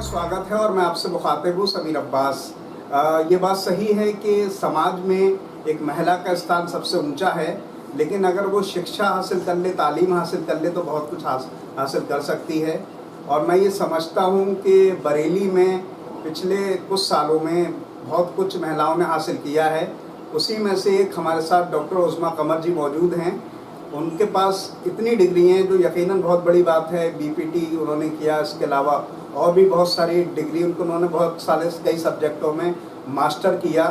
का स्वागत है और मैं आपसे मुखातिब हूँ समीर अब्बास। ये बात सही है कि समाज में एक महिला का स्थान सबसे ऊंचा है, लेकिन अगर वो शिक्षा हासिल कर ले, तालीम हासिल कर ले तो बहुत कुछ हासिल कर सकती है। और मैं ये समझता हूँ कि बरेली में पिछले कुछ सालों में बहुत कुछ महिलाओं ने हासिल किया है। उसी में से एक हमारे साथ डॉक्टर उस्मा कमर जी मौजूद हैं। उनके पास इतनी डिग्री हैं जो यकीनन बहुत बड़ी बात है। बीपीटी उन्होंने किया, इसके अलावा और भी बहुत सारी डिग्री उन्होंने बहुत सारे कई सब्जेक्टों में मास्टर किया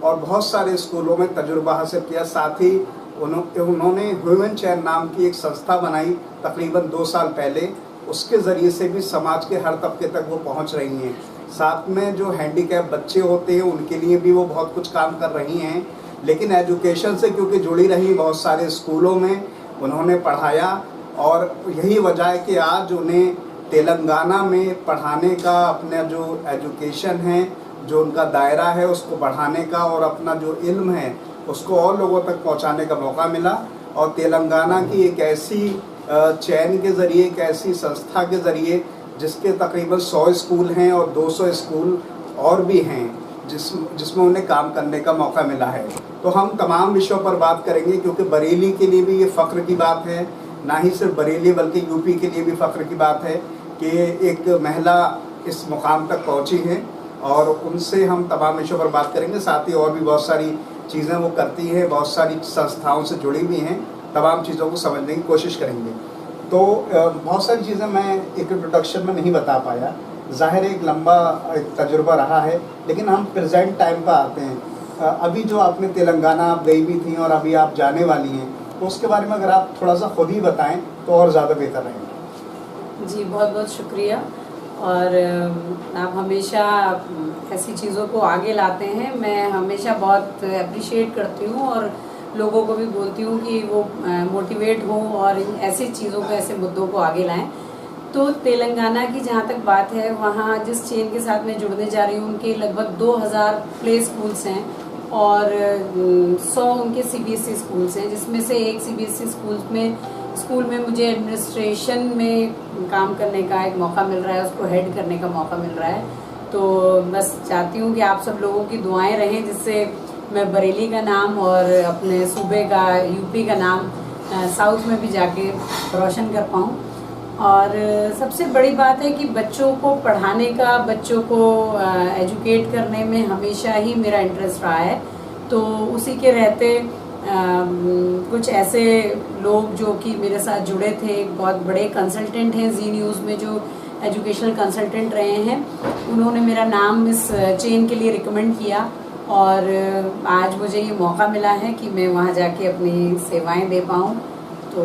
और बहुत सारे स्कूलों में तजुर्बा हासिल किया। साथ ही उन्होंने ह्यूमन चैन नाम की एक संस्था बनाई तकरीबन 2 साल पहले। उसके ज़रिए से भी समाज के हर तबके तक वो पहुंच रही हैं। साथ में जो हैंडीकैप बच्चे होते हैं उनके लिए भी वो बहुत कुछ काम कर रही हैं। लेकिन एजुकेशन से क्योंकि जुड़ी रही, बहुत सारे स्कूलों में उन्होंने पढ़ाया और यही वजह है कि आज उन्हें तेलंगाना में पढ़ाने का, अपना जो एजुकेशन है, जो उनका दायरा है उसको बढ़ाने का और अपना जो इल्म है उसको और लोगों तक पहुंचाने का मौका मिला। और तेलंगाना की एक ऐसी चैन के ज़रिए, एक ऐसी संस्था के ज़रिए जिसके तकरीबन 100 स्कूल हैं और 200 स्कूल और भी हैं जिसमें उन्हें काम करने का मौका मिला है। तो हम तमाम विषयों पर बात करेंगे क्योंकि बरेली के लिए भी ये फ़ख्र की बात है, ना ही सिर्फ बरेली बल्कि यूपी के लिए भी फ़ख्र की बात है कि एक महिला इस मुकाम तक पहुंची है। और उनसे हम तमाम विषयों पर बात करेंगे। साथ ही और भी बहुत सारी चीज़ें वो करती हैं, बहुत सारी संस्थाओं से जुड़ी हुई हैं, तमाम चीज़ों को समझने की कोशिश करेंगे। तो बहुत सारी चीज़ें मैं एक इंट्रोडक्शन में नहीं बता पाया, ज़ाहिर एक लंबा एक तजुर्बा रहा है। लेकिन हम प्रेजेंट टाइम पर आते हैं। अभी जो आपने तेलंगाना आप गई भी थी और अभी आप जाने वाली हैं, तो उसके बारे में अगर आप थोड़ा सा खुद ही बताएं तो और ज़्यादा बेहतर रहेगा। जी, बहुत बहुत शुक्रिया। और आप हमेशा ऐसी चीज़ों को आगे लाते हैं, मैं हमेशा बहुत अप्रिशिएट करती हूँ और लोगों को भी बोलती हूँ कि वो मोटिवेट हों और ऐसी चीज़ों को, ऐसे मुद्दों को आगे लाएं। तो तेलंगाना की जहाँ तक बात है, वहाँ जिस चेन के साथ मैं जुड़ने जा रही हूँ उनके लगभग 2000 प्ले स्कूल्स हैं और 100 उनके सीबीएसई स्कूल्स हैं, जिसमें से एक सीबीएसई स्कूल में मुझे एडमिनिस्ट्रेशन में काम करने का एक मौका मिल रहा है, उसको हेड करने का मौका मिल रहा है। तो बस चाहती हूँ कि आप सब लोगों की दुआएं रहें जिससे मैं बरेली का नाम और अपने सूबे का, यूपी का नाम साउथ में भी जाके रोशन कर पाऊँ। और सबसे बड़ी बात है कि बच्चों को पढ़ाने का, बच्चों को एजुकेट करने में हमेशा ही मेरा इंटरेस्ट रहा है। तो उसी के रहते कुछ ऐसे लोग जो कि मेरे साथ जुड़े थे, बहुत बड़े कंसल्टेंट हैं जी न्यूज़ में जो एजुकेशनल कंसल्टेंट रहे हैं, उन्होंने मेरा नाम इस चेन के लिए रिकमेंड किया और आज मुझे ये मौका मिला है कि मैं वहाँ जाके अपनी सेवाएं दे पाऊँ। तो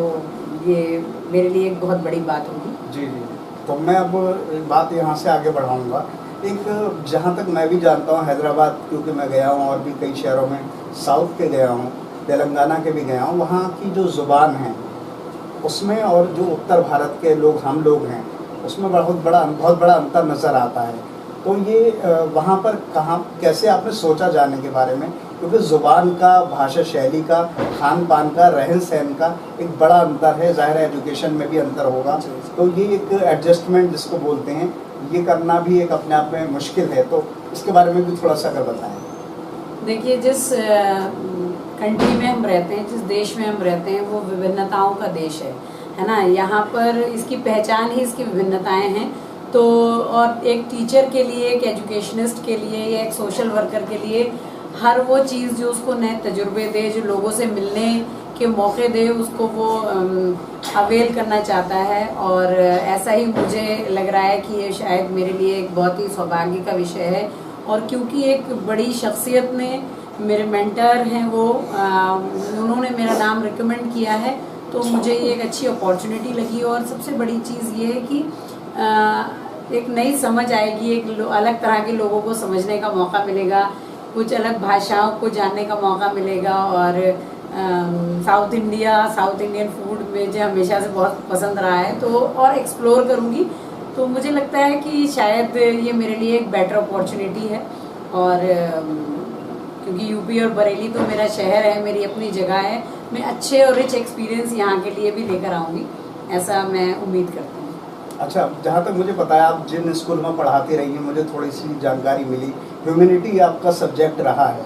ये मेरे लिए एक बहुत बड़ी बात होगी। जी जी, तो मैं अब बात यहाँ से आगे बढ़ाऊँगा। एक जहाँ तक मैं भी जानता हूँ, हैदराबाद क्योंकि मैं गया हूँ और भी कई शहरों में साउथ के गया हूँ, तेलंगाना के भी गया हूँ, वहाँ की जो ज़ुबान है उसमें और जो उत्तर भारत के लोग हम लोग हैं उसमें बहुत बड़ा अंतर नज़र आता है। तो ये वहाँ पर कहाँ कैसे आपने सोचा जाने के बारे में, क्योंकि ज़ुबान का, भाषा शैली का, खान पान का, रहन सहन का एक बड़ा अंतर है, ज़ाहिर है एजुकेशन में भी अंतर होगा। तो ये एक एडजस्टमेंट जिसको बोलते हैं, ये करना भी एक अपने आप में मुश्किल है। तो इसके बारे में भी थोड़ा सा अगर बताएं। देखिए, जिस कंट्री में हम रहते हैं, जिस देश में हम रहते हैं, वो विभिन्नताओं का देश है ना। यहाँ पर इसकी पहचान ही इसकी विभिन्नताएं हैं। तो और एक टीचर के लिए, एक एजुकेशनिस्ट के लिए या एक सोशल वर्कर के लिए हर वो चीज़ जो उसको नए तजुर्बे दे, जो लोगों से मिलने के मौके दे, उसको वो अवेल करना चाहता है। और ऐसा ही मुझे लग रहा है कि ये शायद मेरे लिए एक बहुत ही सौभाग्य का विषय है। और क्योंकि एक बड़ी शख्सियत ने, मेरे मेंटर हैं वो, उन्होंने मेरा नाम रिकमेंड किया है, तो मुझे ये एक अच्छी अपॉर्चुनिटी लगी। और सबसे बड़ी चीज़ ये है कि एक नई समझ आएगी, एक अलग तरह के लोगों को समझने का मौका मिलेगा, कुछ अलग भाषाओं को जानने का मौका मिलेगा। और साउथ इंडियन फूड मुझे हमेशा से बहुत पसंद रहा है, तो और एक्सप्लोर करूँगी। तो मुझे लगता है कि शायद ये मेरे लिए एक बेटर अपॉर्चुनिटी है। और क्योंकि यूपी और बरेली तो मेरा शहर है, मेरी अपनी जगह है, मैं अच्छे और रिच एक्सपीरियंस यहाँ के लिए भी लेकर आऊँगी, ऐसा मैं उम्मीद करती हूँ। अच्छा, जहाँ तक मुझे पता है आप जिन स्कूल में पढ़ाती रही हैं, मुझे थोड़ी सी जानकारी मिली, ह्यूमैनिटी आपका सब्जेक्ट रहा है।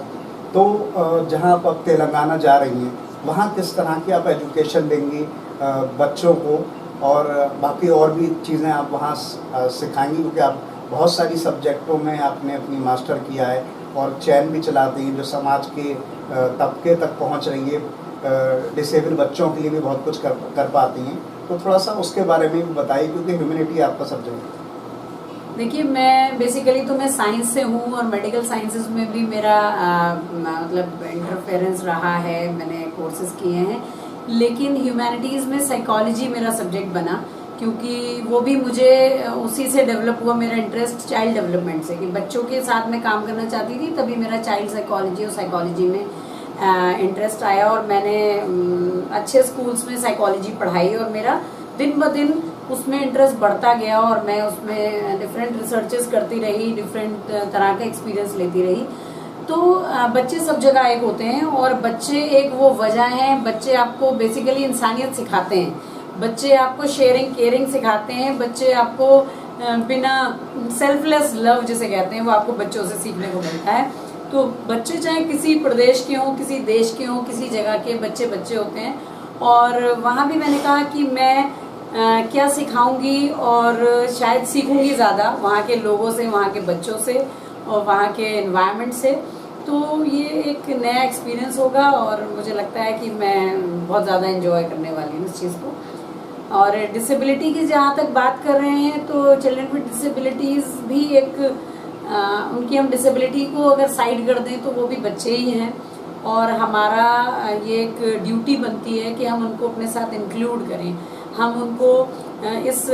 तो जहाँ आप अब तेलंगाना जा रही हैं, वहाँ किस तरह की आप एजुकेशन देंगी बच्चों को, और बाकी और भी चीज़ें आप वहाँ सिखाएंगी, क्योंकि आप बहुत सारी सब्जेक्टों में आपने अपनी मास्टर किया है और चैन भी चलाती हैं जो समाज के तबके तक पहुँच रही है। डिसेबल बच्चों के लिए भी बहुत कुछ कर पाती हैं, तो थोड़ा सा उसके बारे में भी बताइए, क्योंकि ह्यूमैनिटी आपका सब्जेक्ट है। देखिए, मैं बेसिकली तो मैं साइंस से हूँ और मेडिकल साइंसेज में भी मेरा मतलब इंटरफेरेंस रहा है, मैंने कोर्सेज किए हैं। लेकिन ह्यूमैनिटीज़ में साइकोलॉजी मेरा सब्जेक्ट बना, क्योंकि वो भी मुझे उसी से डेवलप हुआ, मेरा इंटरेस्ट चाइल्ड डेवलपमेंट से, कि बच्चों के साथ मैं काम करना चाहती थी, तभी मेरा चाइल्ड साइकोलॉजी और साइकोलॉजी में इंटरेस्ट आया और मैंने अच्छे स्कूल्स में साइकोलॉजी पढ़ाई और मेरा दिन ब दिन उसमें इंटरेस्ट बढ़ता गया और मैं उसमें डिफरेंट रिसर्चेस करती रही, डिफरेंट तरह का एक्सपीरियंस लेती रही। तो बच्चे सब जगह एक होते हैं और बच्चे एक वो वजह है, बच्चे आपको बेसिकली इंसानियत सिखाते हैं, बच्चे आपको शेयरिंग केयरिंग सिखाते हैं, बच्चे आपको बिना सेल्फलेस लव जिसे कहते हैं वो आपको बच्चों से सीखने को मिलता है। तो बच्चे चाहे किसी प्रदेश के हों, किसी देश के हों, किसी जगह के बच्चे बच्चे होते हैं। और वहाँ भी मैंने कहा कि मैं क्या सिखाऊंगी और शायद सीखूंगी ज़्यादा वहाँ के लोगों से, वहाँ के बच्चों से और वहाँ के एनवायरनमेंट से। तो ये एक नया एक्सपीरियंस होगा और मुझे लगता है कि मैं बहुत ज़्यादा एंजॉय करने वाली हूँ इस चीज़ को। और डिसेबिलिटी की जहाँ तक बात कर रहे हैं, तो चिल्ड्रन विद डिसेबिलिटीज़ भी एक उनकी हम डिसेबिलिटी को अगर साइड कर दें तो वो भी बच्चे ही हैं और हमारा ये एक ड्यूटी बनती है कि हम उनको अपने साथ इंक्लूड करें, हम उनको इस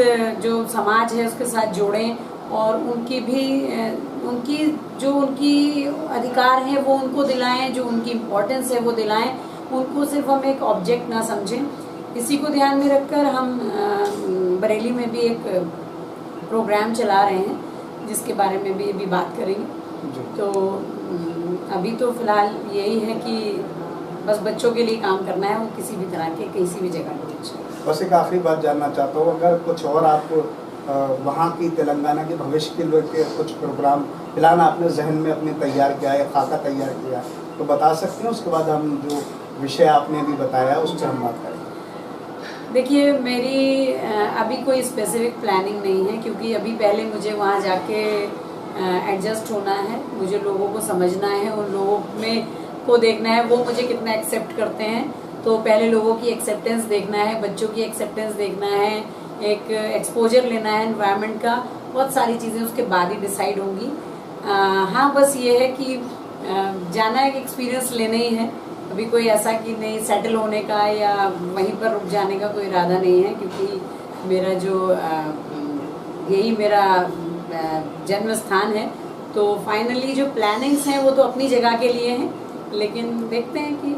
जो समाज है उसके साथ जोड़ें और उनकी भी उनकी अधिकार है वो उनको दिलाएं, जो उनकी इम्पोर्टेंस है वो दिलाएं, उनको सिर्फ हम एक ऑब्जेक्ट ना समझें। इसी को ध्यान में रखकर हम बरेली में भी एक प्रोग्राम चला रहे हैं जिसके बारे में भी अभी बात करेंगे। तो अभी तो फिलहाल यही है कि बस बच्चों के लिए काम करना है, वो किसी भी तरह के किसी भी जगह के बच्चे। बस एक आखिरी बात जानना चाहता हूँ, अगर कुछ और आप वहाँ की तेलंगाना के भविष्य के लिए कुछ प्रोग्राम फिलहाल आपने जहन में अपने तैयार किया है, खाका तैयार किया, तो बता सकते हैं? उसके बाद हम जो विषय आपने अभी बताया उस पर हम बात करेंगे। देखिए, मेरी अभी कोई स्पेसिफिक प्लानिंग नहीं है, क्योंकि अभी पहले मुझे वहाँ जाके एडजस्ट होना है, मुझे लोगों को समझना है, उन लोगों में को देखना है वो मुझे कितना एक्सेप्ट करते हैं। तो पहले लोगों की एक्सेप्टेंस देखना है, बच्चों की एक्सेप्टेंस देखना है, एक एक्सपोजर लेना है एनवायरनमेंट का, बहुत सारी चीज़ें उसके बाद ही डिसाइड होंगी। हाँ, बस ये है कि जाना है, एक्सपीरियंस लेना ही है, अभी कोई ऐसा कि नहीं सेटल होने का या वहीं पर रुक जाने का कोई इरादा नहीं है, क्योंकि मेरा जो यही मेरा जन्म स्थान है। तो फाइनली जो प्लानिंग्स हैं वो तो अपनी जगह के लिए हैं, लेकिन देखते हैं कि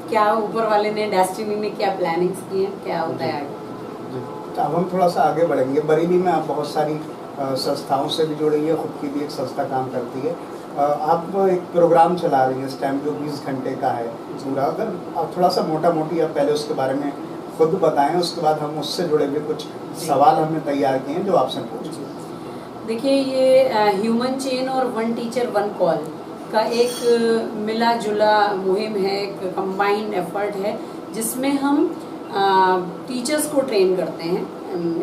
क्या ऊपर वाले ने, डेस्टिनी ने क्या प्लानिंग्स की हैं, क्या होता है आगे। अब हम थोड़ा सा आगे बढ़ेंगे। बरेली में आप बहुत सारी संस्थाओं से भी जुड़ी है, खुद की भी एक संस्था काम करती है, आप एक प्रोग्राम चला रही हैं स्टैम्प जो 20 घंटे का है पूरा। अगर आप थोड़ा सा मोटा मोटी आप पहले उसके बारे में खुद बताएं, उसके बाद हम उससे जुड़े हुए कुछ सवाल हमने तैयार किए हैं जो आपसे पूछें। देखिए, ये ह्यूमन चेन और वन टीचर वन कॉल का एक मिला जुला मुहिम है, एक कंबाइंड एफर्ट है, जिसमें हम टीचर्स को ट्रेन करते हैं,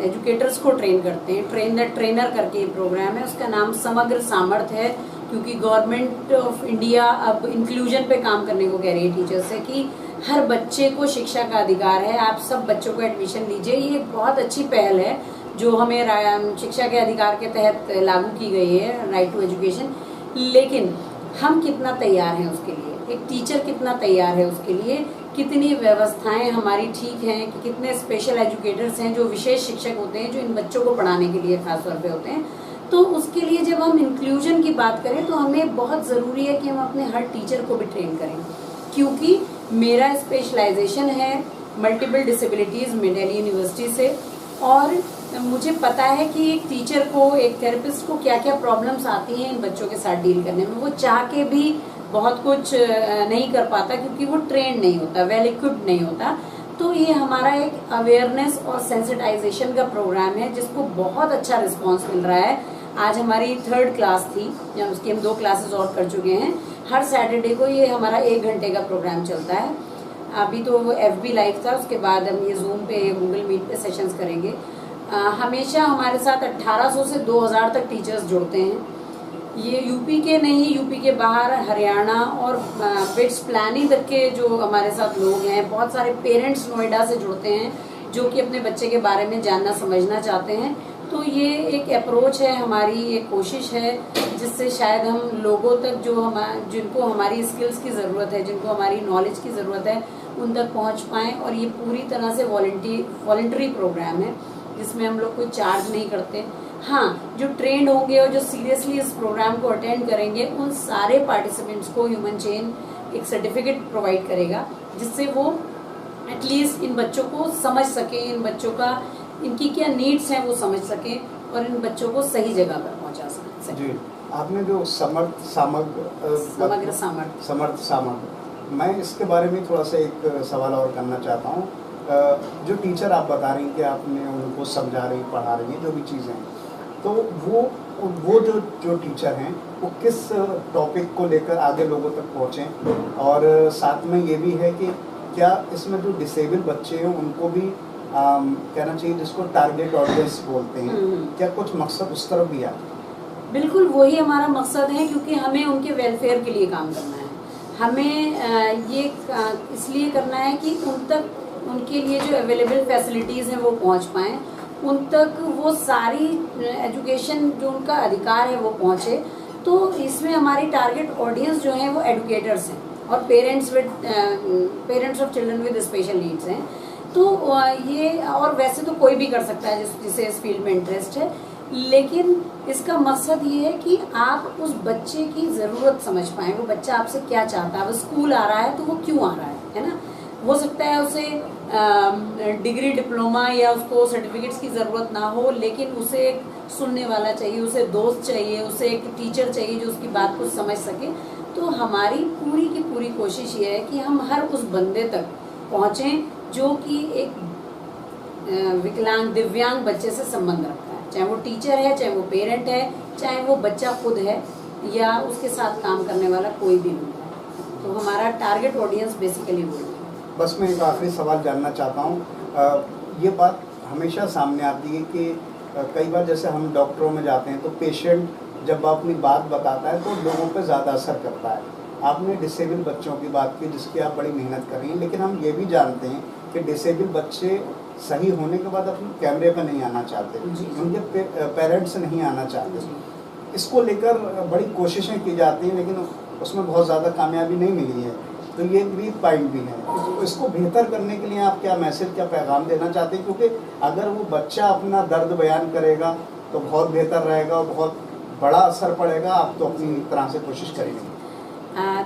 एजुकेटर्स को ट्रेन करते हैं, ट्रेन द ट्रेनर करके ये प्रोग्राम है। उसका नाम समग्र सामर्थ्य है, क्योंकि गवर्नमेंट ऑफ इंडिया अब इंक्लूजन पे काम करने को कह रही है टीचर्स से, कि हर बच्चे को शिक्षा का अधिकार है, आप सब बच्चों को एडमिशन लीजिए। ये बहुत अच्छी पहल है जो हमें शिक्षा के अधिकार के तहत लागू की गई है, राइट टू एजुकेशन। लेकिन हम कितना तैयार हैं उसके लिए, एक टीचर कितना तैयार है उसके लिए, कितनी व्यवस्थाएं हमारी ठीक हैं, कि कितने स्पेशल एजुकेटर्स हैं जो विशेष शिक्षक होते हैं जो इन बच्चों को पढ़ाने के लिए खास तौर पे होते हैं। तो उसके लिए जब हम इंक्लूजन की बात करें तो हमें बहुत ज़रूरी है कि हम अपने हर टीचर को भी ट्रेन करें, क्योंकि मेरा स्पेशलाइजेशन है मल्टीपल डिसेबिलिटीज़ में दिल्ली यूनिवर्सिटी से, और मुझे पता है कि एक टीचर को, एक थेरेपिस्ट को क्या क्या प्रॉब्लम्स आती हैं इन बच्चों के साथ डील करने में। वो चाह के भी बहुत कुछ नहीं कर पाता, क्योंकि वो ट्रेंड नहीं होता, वेल इक्विप्ड नहीं होता। तो ये हमारा एक अवेयरनेस और सेंसिटाइजेशन का प्रोग्राम है जिसको बहुत अच्छा रिस्पांस मिल रहा है। आज हमारी 3rd क्लास थी, या उसकी हम 2 क्लासेस और कर चुके हैं। हर सैटरडे को ये हमारा 1 घंटे का प्रोग्राम चलता है। अभी तो वो FB लाइव था, उसके बाद हम ये जूम पे, गूगल मीट पे सेशंस करेंगे। हमेशा हमारे साथ 1800 से 2000 तक टीचर्स जुड़ते हैं। ये यूपी के नहीं, यूपी के बाहर हरियाणा और बिट्स प्लानिंग तक के जो हमारे साथ लोग हैं। बहुत सारे पेरेंट्स नोएडा से जुड़ते हैं जो कि अपने बच्चे के बारे में जानना समझना चाहते हैं। तो ये एक अप्रोच है हमारी, एक कोशिश है जिससे शायद हम लोगों तक जिनको हमारी स्किल्स की ज़रूरत है, जिनको हमारी नॉलेज की ज़रूरत है, उन तक पहुंच पाएँ। और ये पूरी तरह से वॉलंटरी प्रोग्राम है जिसमें हम लोग कोई चार्ज नहीं करते। हाँ, जो ट्रेंड होंगे और जो सीरियसली इस प्रोग्राम को अटेंड करेंगे उन सारे पार्टिसिपेंट्स को ह्यूमन चेन एक सर्टिफिकेट प्रोवाइड करेगा, जिससे वो एटलीस्ट इन बच्चों को समझ सके, इन बच्चों का इनकी क्या नीड्स हैं वो समझ सके और इन बच्चों को सही जगह पर पहुंचा सके। जी, आपने जो समर्थ सामग्र, मैं इसके बारे में थोड़ा सा एक सवाल और करना चाहता हूँ। जो टीचर आप बता रही हैं कि आपने उनको समझा रही, पढ़ा रही हैं, जो भी चीज़ें, तो वो जो टीचर हैं वो किस टॉपिक को लेकर आगे लोगों तक पहुँचें, और साथ में ये भी है कि क्या इसमें जो डिसेबल बच्चे हैं उनको भी कहना चाहिए, जिसको टारगेट ऑडियंस बोलते हैं, क्या कुछ मकसद उस तरफ भी है? बिल्कुल वही हमारा मकसद है, क्योंकि हमें उनके वेलफेयर के लिए काम करना है। हमें ये इसलिए करना है कि उन तक उनके लिए जो अवेलेबल फैसिलिटीज़ हैं वो पहुंच पाएँ, उन तक वो सारी एजुकेशन जो उनका अधिकार है वो पहुंचे। तो इसमें हमारी टारगेट ऑडियंस जो है वो एडुकेटर्स हैं और parents of children with special needs हैं। तो ये, और वैसे तो कोई भी कर सकता है जिसे इस फील्ड में इंटरेस्ट है, लेकिन इसका मकसद ये है कि आप उस बच्चे की ज़रूरत समझ पाएँ। वो बच्चा आपसे क्या चाहता है, वो स्कूल आ रहा है तो वो क्यों आ रहा है ना। हो सकता है उसे डिग्री, डिप्लोमा या उसको सर्टिफिकेट्स की ज़रूरत ना हो, लेकिन उसे एक सुनने वाला चाहिए, उसे दोस्त चाहिए, उसे एक टीचर चाहिए जो उसकी बात को समझ सके। तो हमारी पूरी की पूरी कोशिश ये है कि हम हर उस बंदे तक पहुँचें जो कि एक विकलांग, दिव्यांग बच्चे से संबंध रखता है, चाहे वो टीचर है, चाहे वो पेरेंट है, चाहे वो बच्चा खुद है या उसके साथ काम करने वाला कोई भी लोग है। तो हमारा टारगेट ऑडियंस बेसिकली वो है। बस मैं एक आखिरी सवाल जानना चाहता हूँ। ये बात हमेशा सामने आती है कि कई बार जैसे हम डॉक्टरों में जाते हैं तो पेशेंट जब अपनी बात बताता है तो लोगों पर ज़्यादा असर करता है। आपने डिसेबल बच्चों की बात की जिसकी आप बड़ी मेहनत कर रही हैं, लेकिन हम ये भी जानते हैं कि डिसेबल बच्चे सही होने के बाद अपने कैमरे पर नहीं आना चाहते, उनके पेरेंट्स नहीं आना चाहते। इसको लेकर बड़ी कोशिशें की जाती हैं, लेकिन उसमें बहुत ज़्यादा कामयाबी नहीं मिली है। तो ये भी पॉइंट भी है। तो इसको बेहतर करने के लिए आप क्या मैसेज, क्या पैगाम देना चाहते हैं? क्योंकि अगर वो बच्चा अपना दर्द बयान करेगा तो बहुत बेहतर रहेगा और बहुत बड़ा असर पड़ेगा। आप तो अपनी तरह से कोशिश करेंगे।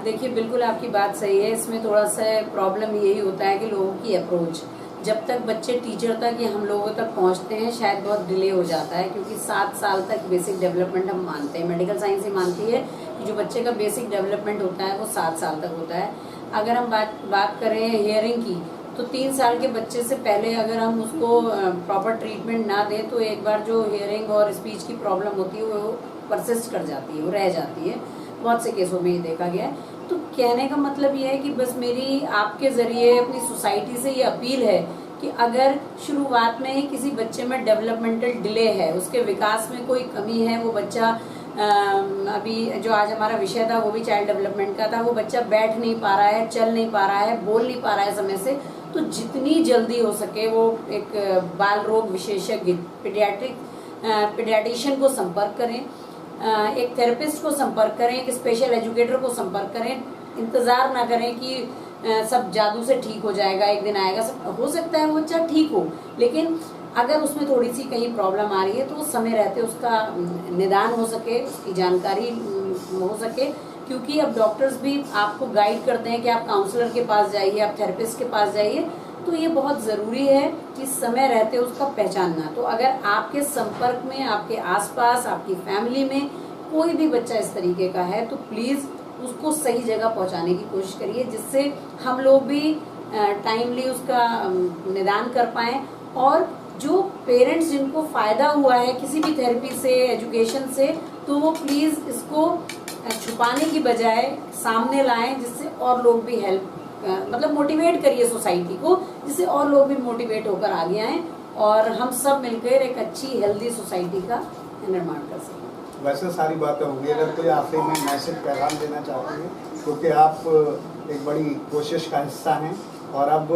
देखिए, बिल्कुल आपकी बात सही है। इसमें थोड़ा सा प्रॉब्लम यही होता है कि लोगों की अप्रोच, जब तक बच्चे टीचर तक या हम लोगों तक पहुंचते हैं शायद बहुत डिले हो जाता है, क्योंकि 7 साल तक बेसिक डेवलपमेंट हम मानते हैं, मेडिकल साइंस ही मानती है कि जो बच्चे का बेसिक डेवलपमेंट होता है वो 7 साल तक होता है। अगर हम बात करें हियरिंग की, तो 3 साल के बच्चे से पहले अगर हम उसको प्रॉपर ट्रीटमेंट ना दें तो एक बार जो हियरिंग और स्पीच की प्रॉब्लम होती है वो परसिस्ट कर जाती है, वो रह जाती है। बहुत से केसों में ये देखा गया है। तो कहने का मतलब ये है कि बस मेरी आपके ज़रिए अपनी सोसाइटी से ये अपील है कि अगर शुरुआत में ही किसी बच्चे में डेवलपमेंटल डिले है, उसके विकास में कोई कमी है, वो बच्चा अभी जो आज हमारा विषय था वो भी चाइल्ड डेवलपमेंट का था, वो बच्चा बैठ नहीं पा रहा है, चल नहीं पा रहा है, बोल नहीं पा रहा है समय से, तो जितनी जल्दी हो सके वो एक बाल रोग विशेषज्ञ पीडियाट्रिशियन को संपर्क करें, एक थेरेपिस्ट को संपर्क करें, एक स्पेशल एजुकेटर को संपर्क करें। इंतज़ार ना करें कि सब जादू से ठीक हो जाएगा, एक दिन आएगा। सब हो सकता है वो बच्चा ठीक हो, लेकिन अगर उसमें थोड़ी सी कहीं प्रॉब्लम आ रही है तो उस समय रहते उसका निदान हो सके, उसकी जानकारी हो सके। क्योंकि अब डॉक्टर्स भी आपको गाइड करते हैं कि आप काउंसलर के पास जाइए, आप थेरेपिस्ट के पास जाइए। तो ये बहुत ज़रूरी है कि समय रहते उसका पहचानना। तो अगर आपके संपर्क में, आपके आसपास, आपकी फैमिली में कोई भी बच्चा इस तरीके का है तो प्लीज़ उसको सही जगह पहुंचाने की कोशिश करिए, जिससे हम लोग भी टाइमली उसका निदान कर पाएं, और जो पेरेंट्स जिनको फ़ायदा हुआ है किसी भी थेरेपी से, एजुकेशन से, तो वो प्लीज़ इसको छुपाने की बजाय सामने लाएं, जिससे और लोग भी हेल्प मतलब मोटिवेट करिए सोसाइटी को, जिससे और लोग भी मोटिवेट होकर आगे आएँ और हम सब मिलकर एक अच्छी हेल्दी सोसाइटी का निर्माण कर सकें। वैसे सारी बातें होंगी, अगर कोई आखिरी में मैसेज पैगाम देना चाहते हैं, क्योंकि आप एक बड़ी कोशिश का हिस्सा हैं और अब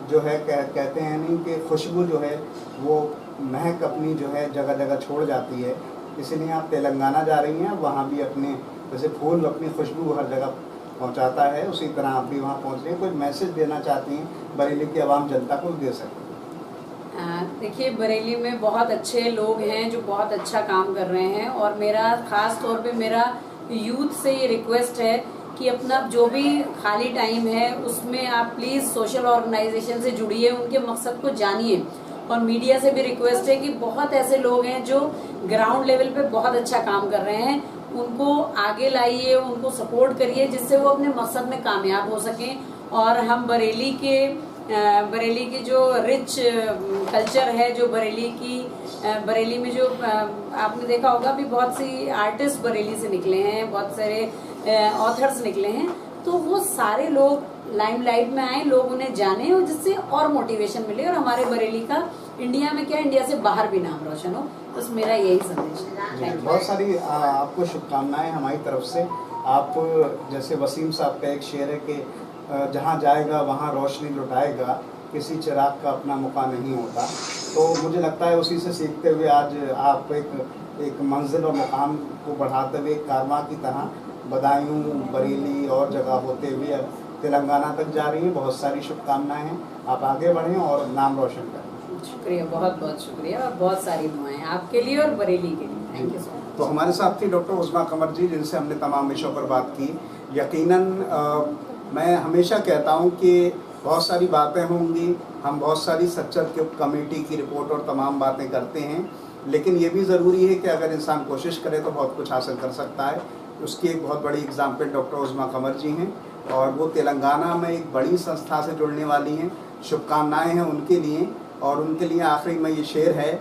जो है कहते हैं नहीं कि खुशबू जो है वो महक अपनी जो है जगह जगह छोड़ जाती है, इसीलिए आप तेलंगाना जा रही हैं, वहाँ भी अपने जैसे फूल अपनी खुशबू हर जगह पहुँचाता है, उसी तरह आप भी वहाँ पहुँच रही हैं। कोई मैसेज देना चाहती हैं बरेली की आवाम जनता को दे सकते हैं? देखिए, बरेली में बहुत अच्छे लोग हैं जो बहुत अच्छा काम कर रहे हैं, और मेरा ख़ास तौर पे मेरा यूथ से ये रिक्वेस्ट है कि अपना जो भी खाली टाइम है उसमें आप प्लीज़ सोशल ऑर्गेनाइजेशन से जुड़िए, उनके मकसद को जानिए। और मीडिया से भी रिक्वेस्ट है कि बहुत ऐसे लोग हैं जो ग्राउंड लेवल पे बहुत अच्छा काम कर रहे हैं, उनको आगे लाइए, उनको सपोर्ट करिए, जिससे वो अपने मकसद में कामयाब हो सकें। और हम बरेली के जो रिच कल्चर है, जो बरेली में जो आपने देखा होगा भी बहुत सी आर्टिस्ट बरेली से निकले हैं, बहुत सारे ऑथर्स निकले हैं, तो वो सारे लोग लाइमलाइट में आए, लोग उन्हें जाने, और जिससे और मोटिवेशन मिले और हमारे बरेली का इंडिया में क्या, इंडिया से बाहर भी नाम रोशन हो। बस मेरा यही संदेश है। बहुत सारी आपको शुभकामनाएं हमारी तरफ से। आप जैसे वसीम साहब का एक शेर है कि जहाँ जाएगा वहाँ रोशनी लुटाएगा, किसी चिराग का अपना मौका नहीं होता। तो मुझे लगता है उसी से सीखते हुए आज आप एक मंजिल और मुकाम को बढ़ाते हुए एक कारवां की तरह बदायूं, बरेली और जगह होते हुए अब तेलंगाना तक जा रही है। बहुत सारी शुभकामनाएं हैं, आप आगे बढ़ें और नाम रोशन करें। शुक्रिया, बहुत बहुत शुक्रिया, और बहुत सारी दुआएं आपके लिए और बरेली के लिए। Thank you so much. तो हमारे साथ थी डॉक्टर उस्मा कमर जी, जिनसे हमने तमाम विषयों पर बात की। यकीनन मैं हमेशा कहता हूं कि बहुत सारी बातें होंगी, हम बहुत सारी सच्चर कमेटी की रिपोर्ट और तमाम बातें करते हैं, लेकिन ये भी ज़रूरी है कि अगर इंसान कोशिश करे तो बहुत कुछ हासिल कर सकता है। उसकी एक बहुत बड़ी एग्जाम्पल डॉक्टर उस्मा कमर जी हैं, और वो तेलंगाना में एक बड़ी संस्था से जुड़ने वाली हैं। शुभकामनाएं हैं उनके लिए। और उनके लिए आखिरी में ये शेर है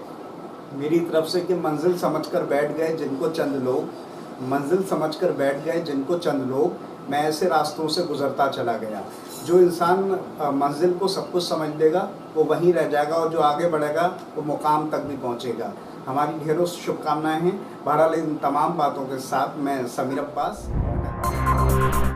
मेरी तरफ से कि मंजिल समझकर बैठ गए जिनको चंद लोग, मंजिल समझकर बैठ गए जिनको चंद लोग, मैं ऐसे रास्तों से गुजरता चला गया। जो इंसान मंजिल को सब कुछ समझ लेगा वो वहीं रह जाएगा, और जो आगे बढ़ेगा वो मुकाम तक भी पहुंचेगा। हमारी ढेरों शुभकामनाएं हैं। बहरहाल इन तमाम बातों के साथ मैं समीर अब्बास।